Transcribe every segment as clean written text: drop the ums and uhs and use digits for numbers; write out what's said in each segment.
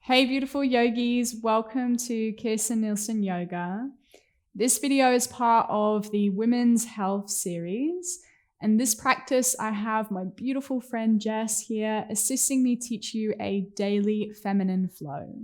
Hey beautiful yogis, welcome to Kirsten Nielsen Yoga. This video is part of the Women's Health series, and this practice I have my beautiful friend Jess here assisting me teach you a daily feminine flow.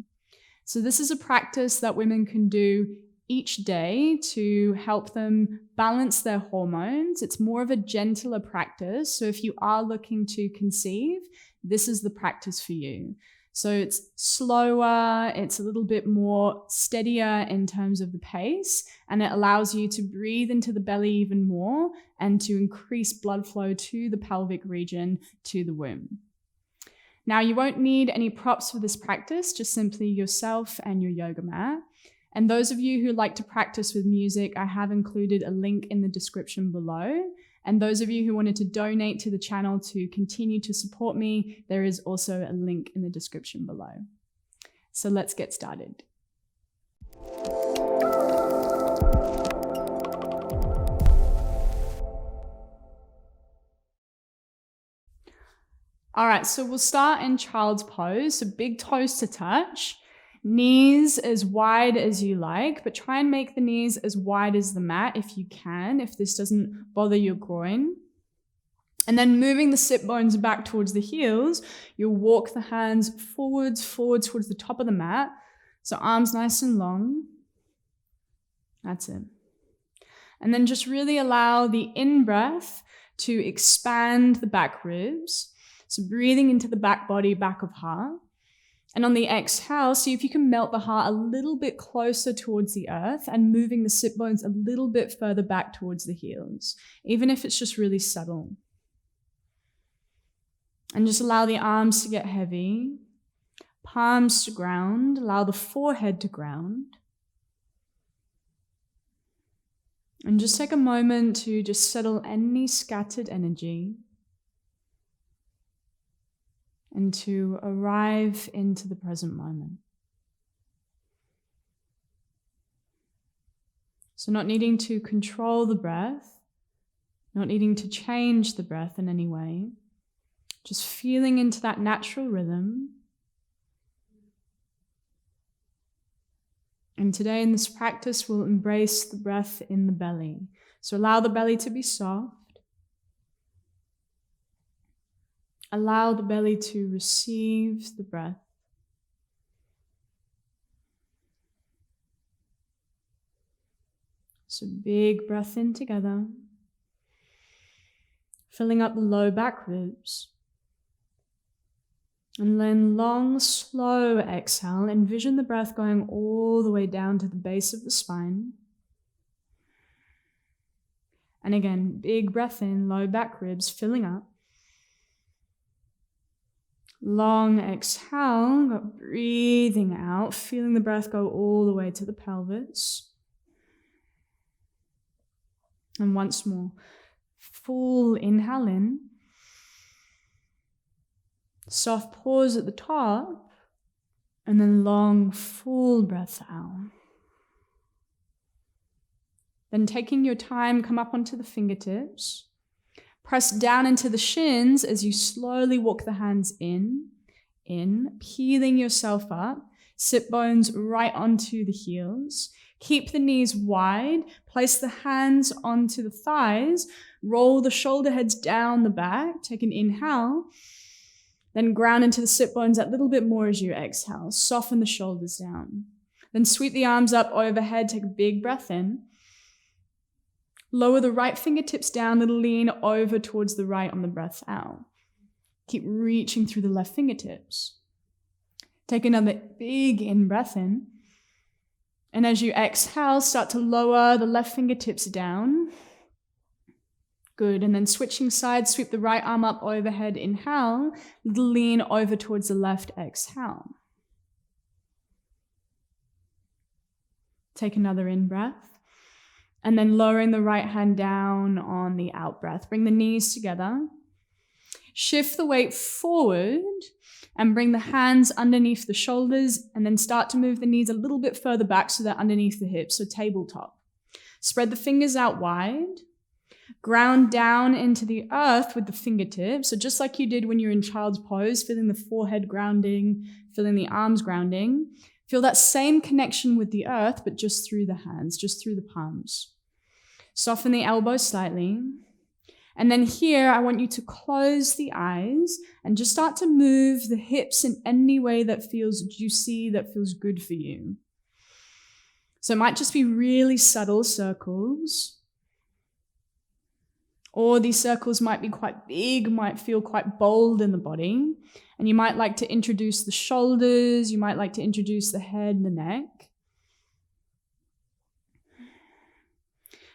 So this is a practice that women can do each day to help them balance their hormones. It's more of a gentler practice, so if you are looking to conceive, this is the practice for you. So it's slower, it's a little bit more steadier in terms of the pace, and it allows you to breathe into the belly even more and to increase blood flow to the pelvic region, to the womb. Now, you won't need any props for this practice, just simply yourself and your yoga mat. And those of you who like to practice with music, I have included a link in the description below. And those of you who wanted to donate to the channel to continue to support me, there is also a link in the description below. So let's get started. All right, so we'll start in child's pose. So big toes to touch. Knees as wide as you like, but try and make the knees as wide as the mat if you can, if this doesn't bother your groin. And then moving the sit bones back towards the heels, you'll walk the hands forwards towards the top of the mat. So arms nice and long. That's it. And then just really allow the in-breath to expand the back ribs. So breathing into the back body, back of heart. And on the exhale, see if you can melt the heart a little bit closer towards the earth and moving the sit bones a little bit further back towards the heels, even if it's just really subtle. And just allow the arms to get heavy, palms to ground, allow the forehead to ground. And just take a moment to just settle any scattered energy and to arrive into the present moment. So not needing to control the breath, not needing to change the breath in any way, just feeling into that natural rhythm. And today in this practice, we'll embrace the breath in the belly. So allow the belly to be soft. Allow the belly to receive the breath. So big breath in together, filling up the low back ribs. And then long, slow exhale. Envision the breath going all the way down to the base of the spine. And again, big breath in, low back ribs filling up. Long exhale, breathing out, feeling the breath go all the way to the pelvis. And once more, full inhale in. Soft pause at the top, and then long, full breath out. Then taking your time, come up onto the fingertips. Press down into the shins as you slowly walk the hands in, peeling yourself up. Sit bones right onto the heels. Keep the knees wide. Place the hands onto the thighs. Roll the shoulder heads down the back. Take an inhale. Then ground into the sit bones a little bit more as you exhale. Soften the shoulders down. Then sweep the arms up overhead. Take a big breath in. Lower the right fingertips down, little lean over towards the right on the breath out. Keep reaching through the left fingertips. Take another big in-breath in. And as you exhale, start to lower the left fingertips down. Good, and then switching sides, sweep the right arm up overhead, inhale. Little lean over towards the left, exhale. Take another in-breath. And then lowering the right hand down on the out breath. Bring the knees together. Shift the weight forward and bring the hands underneath the shoulders and then start to move the knees a little bit further back so they're underneath the hips, so tabletop. Spread the fingers out wide. Ground down into the earth with the fingertips. So just like you did when you're in child's pose, feeling the forehead grounding, feeling the arms grounding. Feel that same connection with the earth, but just through the hands, just through the palms. Soften the elbows slightly. And then here, I want you to close the eyes and just start to move the hips in any way that feels juicy, that feels good for you. So it might just be really subtle circles, or these circles might be quite big, might feel quite bold in the body. And you might like to introduce the shoulders, you might like to introduce the head and the neck.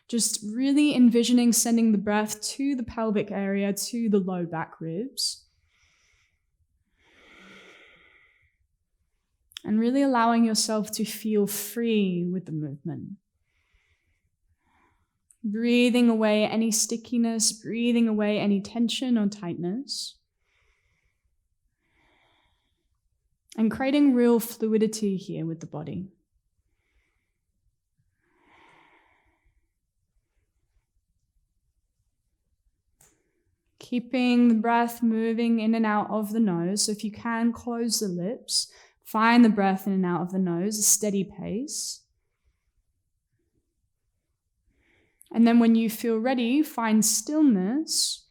Just really envisioning sending the breath to the pelvic area, to the low back ribs. And really allowing yourself to feel free with the movement. Breathing away any stickiness, breathing away any tension or tightness. And creating real fluidity here with the body. Keeping the breath moving in and out of the nose. So if you can, close the lips. Find the breath in and out of the nose, a steady pace. And then when you feel ready, find stillness.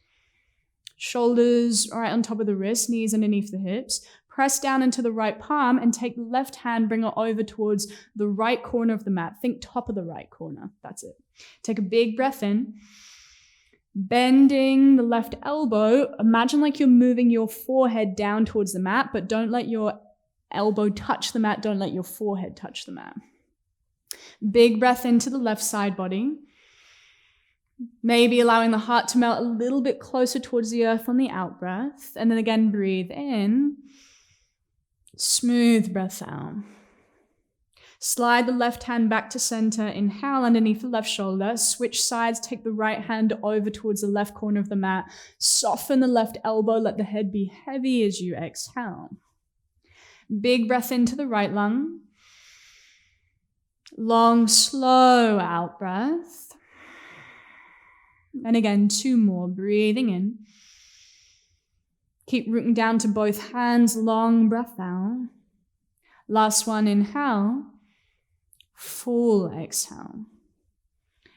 Shoulders right on top of the wrist, knees underneath the hips. Press down into the right palm and take the left hand, bring it over towards the right corner of the mat. Think top of the right corner. That's it. Take a big breath in. Bending the left elbow. Imagine like you're moving your forehead down towards the mat, but don't let your elbow touch the mat. Don't let your forehead touch the mat. Big breath into the left side body. Maybe allowing the heart to melt a little bit closer towards the earth on the out breath. And then again, breathe in. Smooth breath out. Slide the left hand back to center. Inhale underneath the left shoulder. Switch sides. Take the right hand over towards the left corner of the mat. Soften the left elbow. Let the head be heavy as you exhale. Big breath into the right lung. Long, slow out breath. And again, 2 more. Breathing in. Keep rooting down to both hands. Long breath out. Last one, inhale. Full exhale.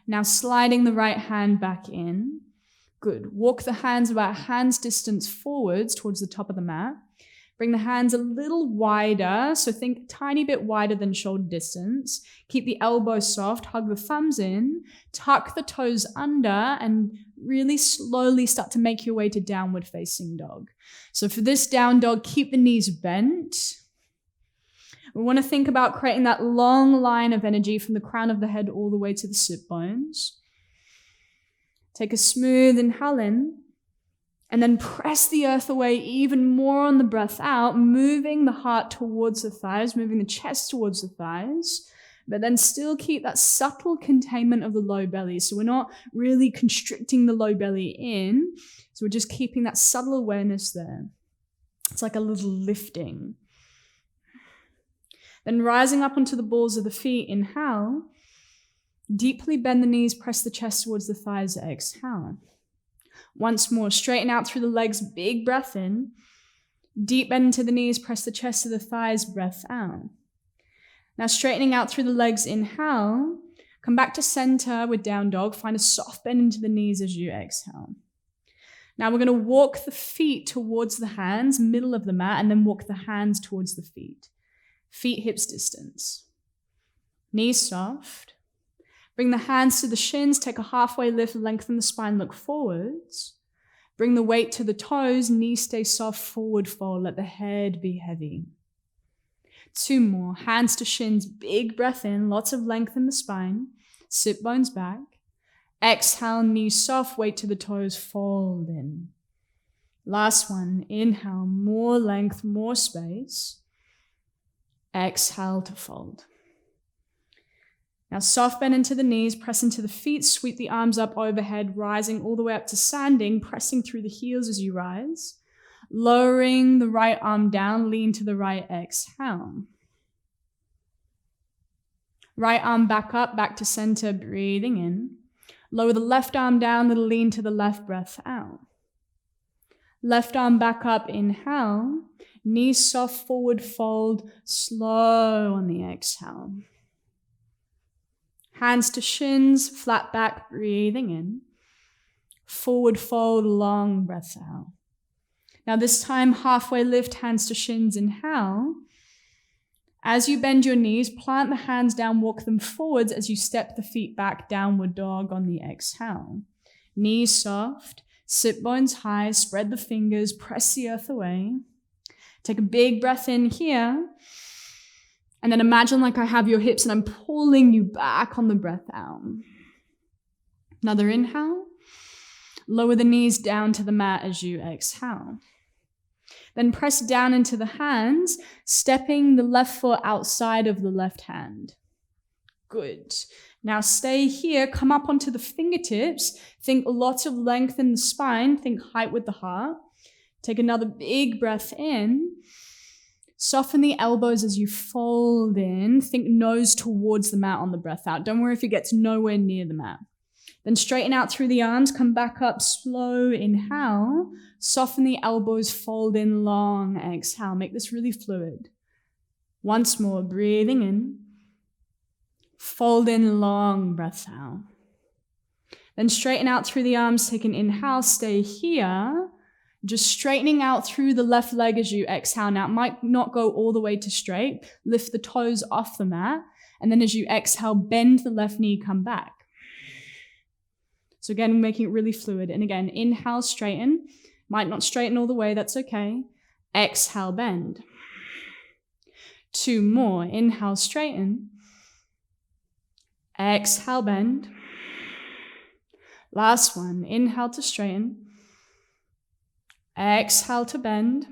Now sliding the right hand back in. Good. Walk the hands about hand's distance forwards towards the top of the mat. Bring the hands a little wider, so think a tiny bit wider than shoulder distance. Keep the elbows soft, hug the thumbs in, tuck the toes under, and really slowly start to make your way to downward facing dog. So for this down dog, keep the knees bent. We want to think about creating that long line of energy from the crown of the head all the way to the sit bones. Take a smooth inhale in. And then press the earth away even more on the breath out, moving the heart towards the thighs, moving the chest towards the thighs, but then still keep that subtle containment of the low belly. So we're not really constricting the low belly in, so we're just keeping that subtle awareness there. It's like a little lifting. Then rising up onto the balls of the feet, inhale. Deeply bend the knees, press the chest towards the thighs, exhale. Once more, straighten out through the legs, big breath in. Deep bend into the knees, press the chest to the thighs, breath out. Now straightening out through the legs, inhale. Come back to center with down dog. Find a soft bend into the knees as you exhale. Now we're going to walk the feet towards the hands, middle of the mat, and then walk the hands towards the feet. Feet hips distance. Knees soft. Bring the hands to the shins, take a halfway lift, lengthen the spine, look forwards. Bring the weight to the toes, knees stay soft, forward fold, let the head be heavy. 2 more, hands to shins, big breath in, lots of length in the spine, sit bones back. Exhale, knees soft, weight to the toes, fold in. Last one, inhale, more length, more space. Exhale to fold. Now soft bend into the knees, press into the feet, sweep the arms up overhead, rising all the way up to standing, pressing through the heels as you rise. Lowering the right arm down, lean to the right, exhale. Right arm back up, back to center, breathing in. Lower the left arm down, little lean to the left, breath out. Left arm back up, inhale. Knees soft, forward fold, slow on the exhale. Hands to shins, flat back, breathing in. Forward fold, long breath out. Now this time, halfway lift, hands to shins, inhale. As you bend your knees, plant the hands down, walk them forwards as you step the feet back, downward dog on the exhale. Knees soft, sit bones high, spread the fingers, press the earth away. Take a big breath in here. And then imagine like I have your hips and I'm pulling you back on the breath out. Another inhale. Lower the knees down to the mat as you exhale. Then press down into the hands, stepping the left foot outside of the left hand. Good. Now stay here, come up onto the fingertips. Think lots of length in the spine, think height with the heart. Take another big breath in. Soften the elbows as you fold in. Think nose towards the mat on the breath out. Don't worry if it gets nowhere near the mat. Then straighten out through the arms, come back up, slow inhale. Soften the elbows, fold in long, exhale. Make this really fluid. Once more, breathing in. Fold in long, breath out. Then straighten out through the arms, take an inhale, stay here. Just straightening out through the left leg as you exhale. Now it might not go all the way to straight. Lift the toes off the mat. And then as you exhale, bend the left knee, come back. So again, making it really fluid. And again, inhale, straighten. Might not straighten all the way, that's okay. Exhale, bend. 2 more. Inhale, straighten. Exhale, bend. Last one. Inhale to straighten. Exhale to bend.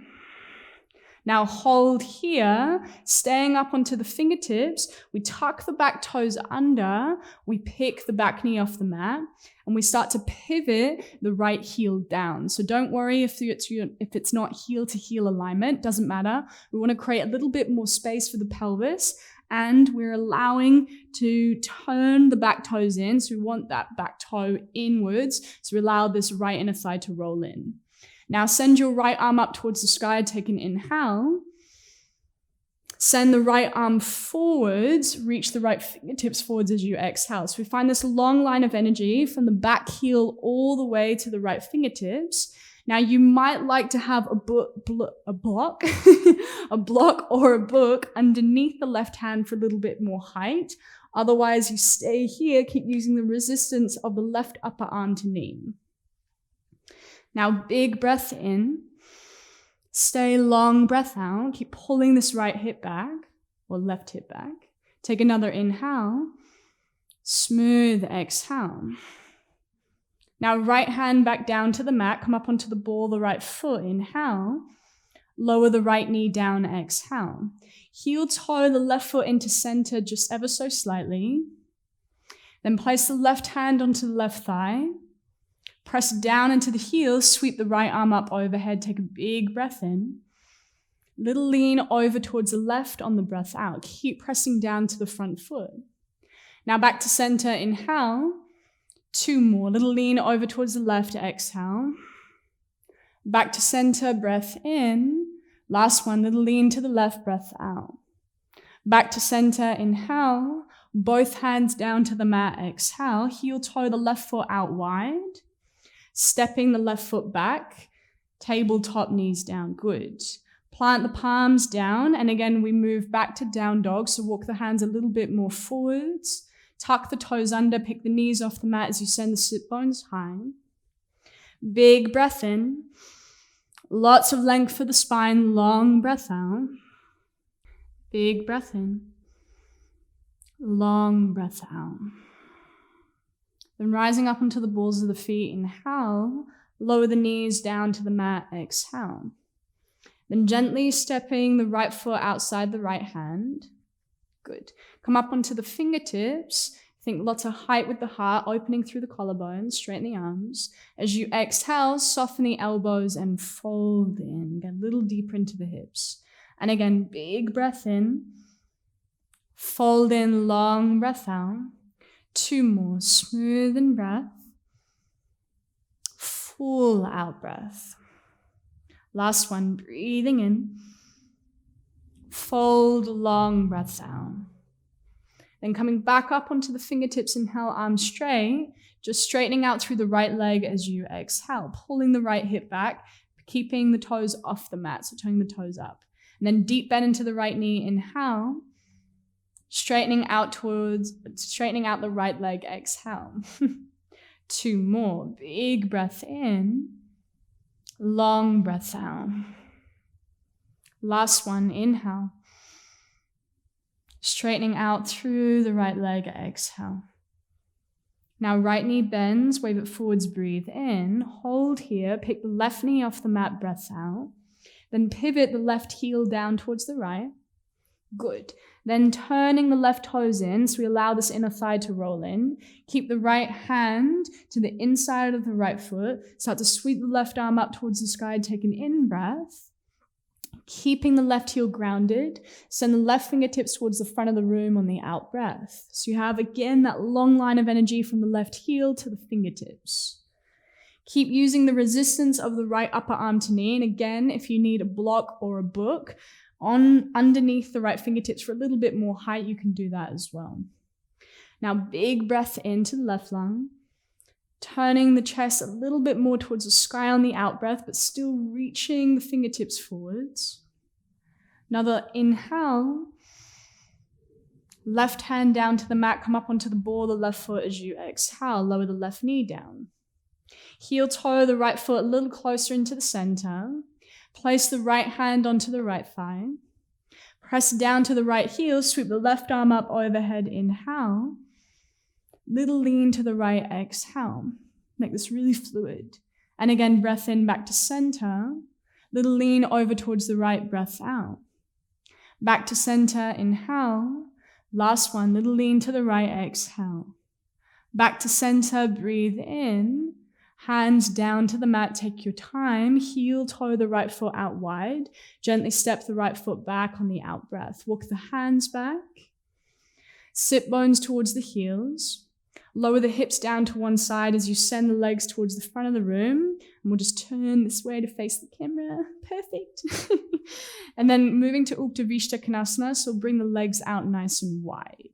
Now hold here, staying up onto the fingertips. We tuck the back toes under. We pick the back knee off the mat. And we start to pivot the right heel down. So don't worry if it's not heel to heel alignment, doesn't matter. We want to create a little bit more space for the pelvis. And we're allowing to turn the back toes in. So we want that back toe inwards. So we allow this right inner thigh to roll in. Now send your right arm up towards the sky, take an inhale. Send the right arm forwards, reach the right fingertips forwards as you exhale. So we find this long line of energy from the back heel all the way to the right fingertips. Now you might like to have a block or a book underneath the left hand for a little bit more height. Otherwise you stay here, keep using the resistance of the left upper arm to knee. Now big breath in, stay long breath out, keep pulling this right hip back or left hip back. Take another inhale, smooth exhale. Now right hand back down to the mat, come up onto the ball, the right foot, inhale. Lower the right knee down, exhale. Heel toe the left foot into center just ever so slightly. Then place the left hand onto the left thigh. Press down into the heels, sweep the right arm up overhead, take a big breath in. Little lean over towards the left on the breath out. Keep pressing down to the front foot. Now back to center, inhale. 2 more, little lean over towards the left, exhale. Back to center, breath in. Last one, little lean to the left, breath out. Back to center, inhale. Both hands down to the mat, exhale. Heel toe the left foot out wide. Stepping the left foot back, tabletop knees down, good. Plant the palms down, and again, we move back to down dog, so walk the hands a little bit more forwards. Tuck the toes under, pick the knees off the mat as you send the sit bones high. Big breath in. Lots of length for the spine, long breath out. Big breath in. Long breath out. Then rising up onto the balls of the feet, inhale, lower the knees down to the mat, exhale. Then gently stepping the right foot outside the right hand. Good. Come up onto the fingertips. Think lots of height with the heart, opening through the collarbones, straighten the arms. As you exhale, soften the elbows and fold in. Get a little deeper into the hips. And again, big breath in. Fold in, long breath out. 2 more, smooth in breath. Full out breath. Last one, breathing in. Fold, long breaths out. Then coming back up onto the fingertips, inhale, arms straight, just straightening out through the right leg as you exhale, pulling the right hip back, keeping the toes off the mat, so turning the toes up. And then deep bend into the right knee, inhale, straightening out the right leg, exhale. 2 more, big breath in, long breath out. Last one, inhale. Straightening out through the right leg, exhale. Now right knee bends, wave it forwards, breathe in. Hold here, pick the left knee off the mat, breath out. Then pivot the left heel down towards the right. Good. Then turning the left toes in, so we allow this inner thigh to roll in. Keep the right hand to the inside of the right foot. Start to sweep the left arm up towards the sky, take an in-breath. Keeping the left heel grounded, send the left fingertips towards the front of the room on the out breath. So you have, again, that long line of energy from the left heel to the fingertips. Keep using the resistance of the right upper arm to knee. And again, if you need a block or a book, underneath the right fingertips for a little bit more height, you can do that as well. Now, big breath into the left lung. Turning the chest a little bit more towards the sky on the out breath, but still reaching the fingertips forwards. Another inhale. Left hand down to the mat, come up onto the ball of the left foot as you exhale. Lower the left knee down. Heel toe the right foot a little closer into the center. Place the right hand onto the right thigh. Press down to the right heel, sweep the left arm up overhead, inhale. Little lean to the right, exhale. Make this really fluid. And again, breath in back to center. Little lean over towards the right, breath out. Back to center, inhale. Last one, little lean to the right, exhale. Back to center, breathe in. Hands down to the mat, take your time. Heel toe the right foot out wide. Gently step the right foot back on the out breath. Walk the hands back. Sit bones towards the heels. Lower the hips down to one side as you send the legs towards the front of the room. And we'll just turn this way to face the camera. Perfect. And then moving to Uttanasana Konasana, so bring the legs out nice and wide.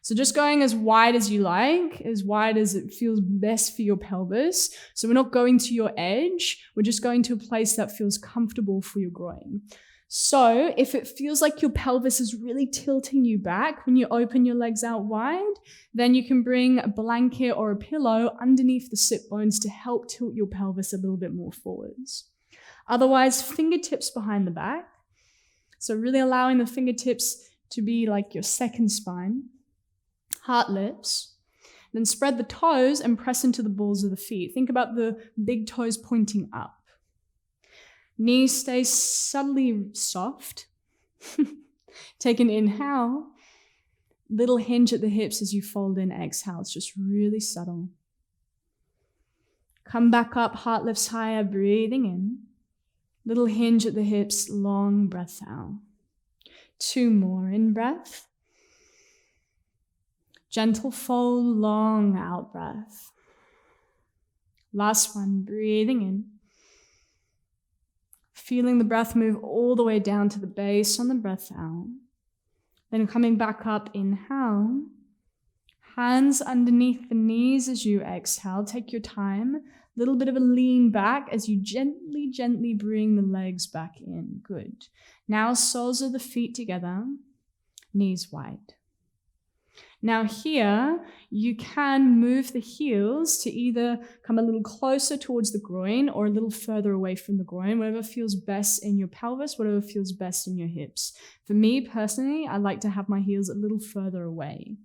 So just going as wide as you like, as wide as it feels best for your pelvis. So we're not going to your edge. We're just going to a place that feels comfortable for your groin. So if it feels like your pelvis is really tilting you back when you open your legs out wide, then you can bring a blanket or a pillow underneath the sit bones to help tilt your pelvis a little bit more forwards. Otherwise, fingertips behind the back. So really allowing the fingertips to be like your second spine. Heart lips. Then spread the toes and press into the balls of the feet. Think about the big toes pointing up. Knees stay subtly soft. Take an inhale. Little hinge at the hips as you fold in, exhale. It's just really subtle. Come back up, heart lifts higher, breathing in. Little hinge at the hips, long breath out. 2 more, in breath. Gentle fold, long out breath. Last one, breathing in. Feeling the breath move all the way down to the base on the breath out. Then coming back up, inhale. Hands underneath the knees as you exhale. Take your time. Little bit of a lean back as you gently bring the legs back in. Good. Now soles of the feet together, knees wide. Now here, you can move the heels to either come a little closer towards the groin or a little further away from the groin, whatever feels best in your pelvis, whatever feels best in your hips. For me personally, I like to have my heels a little further away.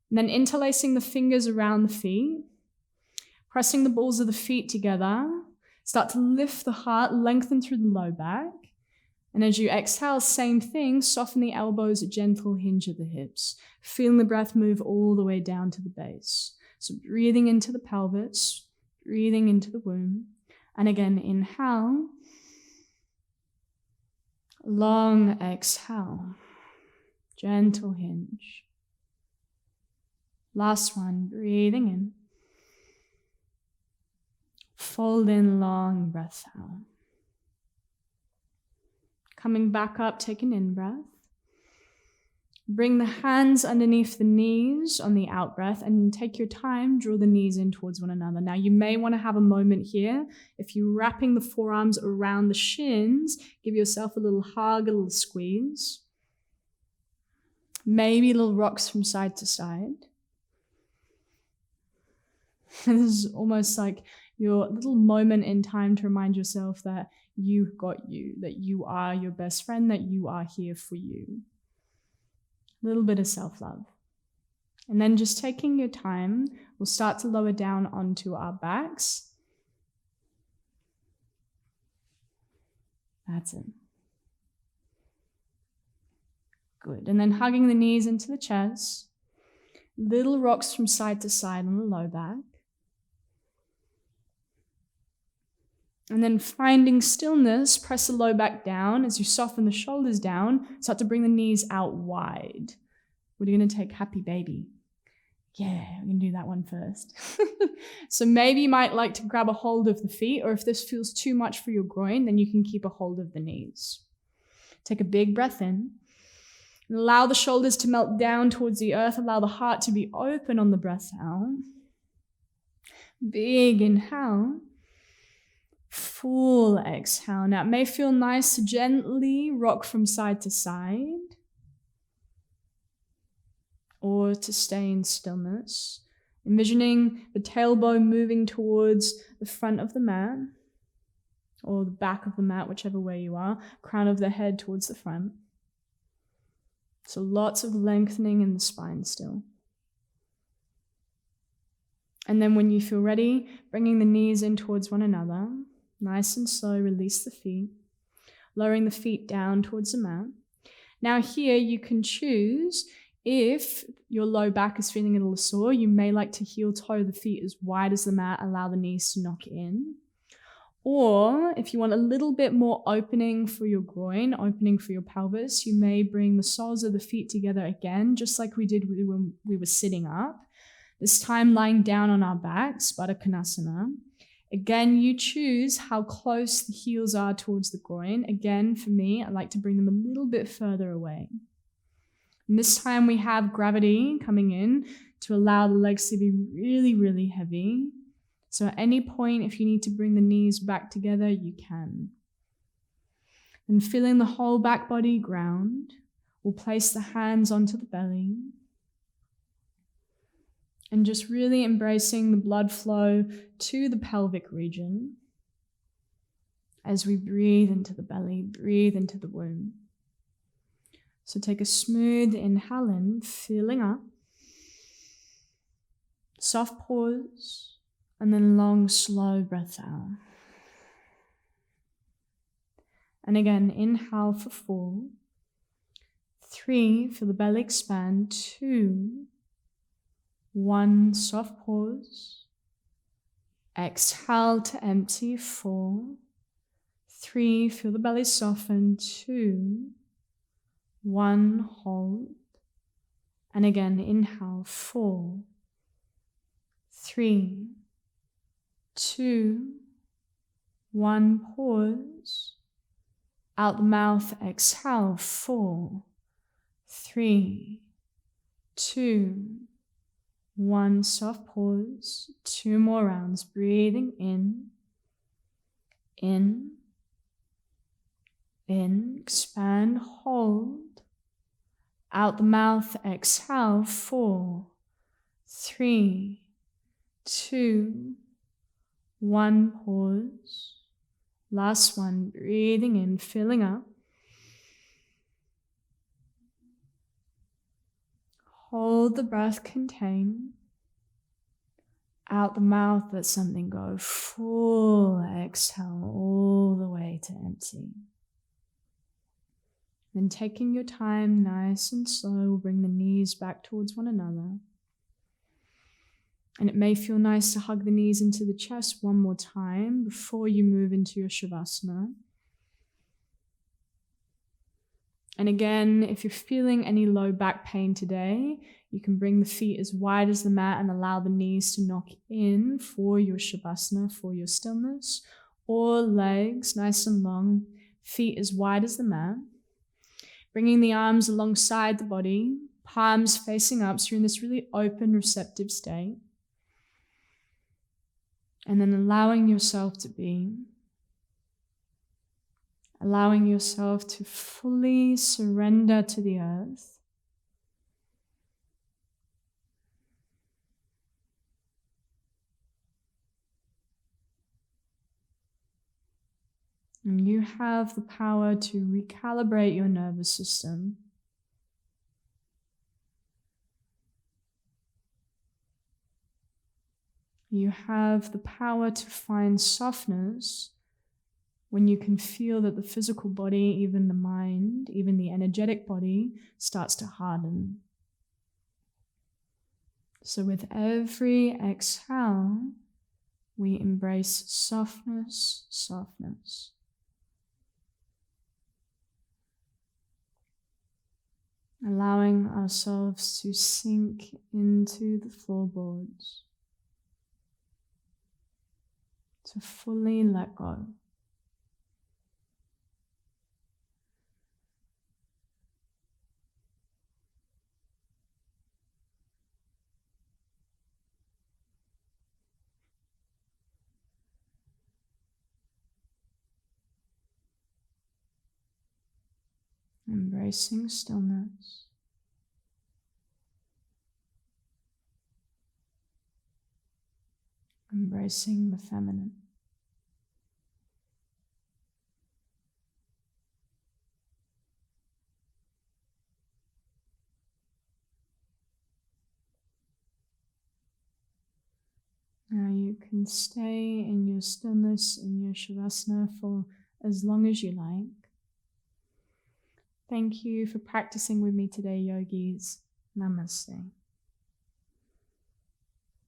And then interlacing the fingers around the feet, pressing the balls of the feet together, start to lift the heart, lengthen through the low back. And as you exhale, same thing, soften the elbows, gentle hinge at the hips. Feeling the breath move all the way down to the base. So breathing into the pelvis, breathing into the womb. And again, inhale. Long exhale. Gentle hinge. Last one, breathing in. Fold in, long breath out. Coming back up, take an in-breath. Bring the hands underneath the knees on the out-breath and take your time, draw the knees in towards one another. Now you may want to have a moment here. If you're wrapping the forearms around the shins, give yourself a little hug, a little squeeze. Maybe little rocks from side to side. And this is almost like your little moment in time to remind yourself that you've got you, that you are your best friend, that you are here for you. A little bit of self-love. And then just taking your time, we'll start to lower down onto our backs. That's it. Good. And then hugging the knees into the chest. Little rocks from side to side on the low back. And then finding stillness, press the low back down. As you soften the shoulders down, start to bring the knees out wide. What are you going to take? Happy baby. Yeah, we're going to do that one first. So maybe you might like to grab a hold of the feet, or if this feels too much for your groin, then you can keep a hold of the knees. Take a big breath in. And allow the shoulders to melt down towards the earth. Allow the heart to be open on the breath out. Big inhale. Full exhale. Now it may feel nice to gently rock from side to side or to stay in stillness. Envisioning the tailbone moving towards the front of the mat or the back of the mat, whichever way you are, crown of the head towards the front. So lots of lengthening in the spine still. And then when you feel ready, bringing the knees in towards one another. Nice and slow, release the feet, lowering the feet down towards the mat. Now here you can choose, if your low back is feeling a little sore, you may like to heel toe the feet as wide as the mat, allow the knees to knock in. Or if you want a little bit more opening for your groin, opening for your pelvis, you may bring the soles of the feet together again, just like we did when we were sitting up. This time lying down on our backs, Baddha Konasana. Again, you choose how close the heels are towards the groin. Again, for me, I like to bring them a little bit further away. And this time we have gravity coming in to allow the legs to be really, really heavy. So at any point, if you need to bring the knees back together, you can. And feeling the whole back body ground, we'll place the hands onto the belly. And just really embracing the blood flow to the pelvic region as we breathe into the belly, breathe into the womb. So take a smooth inhale in, filling up. Soft pause, and then long, slow breath out. And again, inhale for 4. 3, feel the belly expand. 2, 1, soft pause. Exhale to empty. 4, 3, feel the belly soften. 2, 1, hold. And again, inhale. 4, 3, 2, 1, pause. Out the mouth, exhale. 4, 3, 2, 1, soft pause. 2 more rounds. Breathing in, expand, hold. Out the mouth, exhale. 4, 3, 2, 1, pause. Last one, breathing in, filling up. Hold the breath, contain. Out the mouth, let something go. Full exhale all the way to empty. Then taking your time, nice and slow, bring the knees back towards one another. And it may feel nice to hug the knees into the chest one more time before you move into your Shavasana. And again, if you're feeling any low back pain today, you can bring the feet as wide as the mat and allow the knees to knock in for your Shavasana, for your stillness, or legs nice and long, feet as wide as the mat. Bringing the arms alongside the body, palms facing up, so you're in this really open, receptive state. And then allowing yourself to be. Allowing yourself to fully surrender to the earth. And you have the power to recalibrate your nervous system. You have the power to find softness when you can feel that the physical body, even the mind, even the energetic body, starts to harden. So with every exhale, we embrace softness, softness. Allowing ourselves to sink into the floorboards, to fully let go. Embracing stillness. Embracing the feminine. Now you can stay in your stillness, in your Shavasana for as long as you like. Thank you for practicing with me today, yogis. Namaste.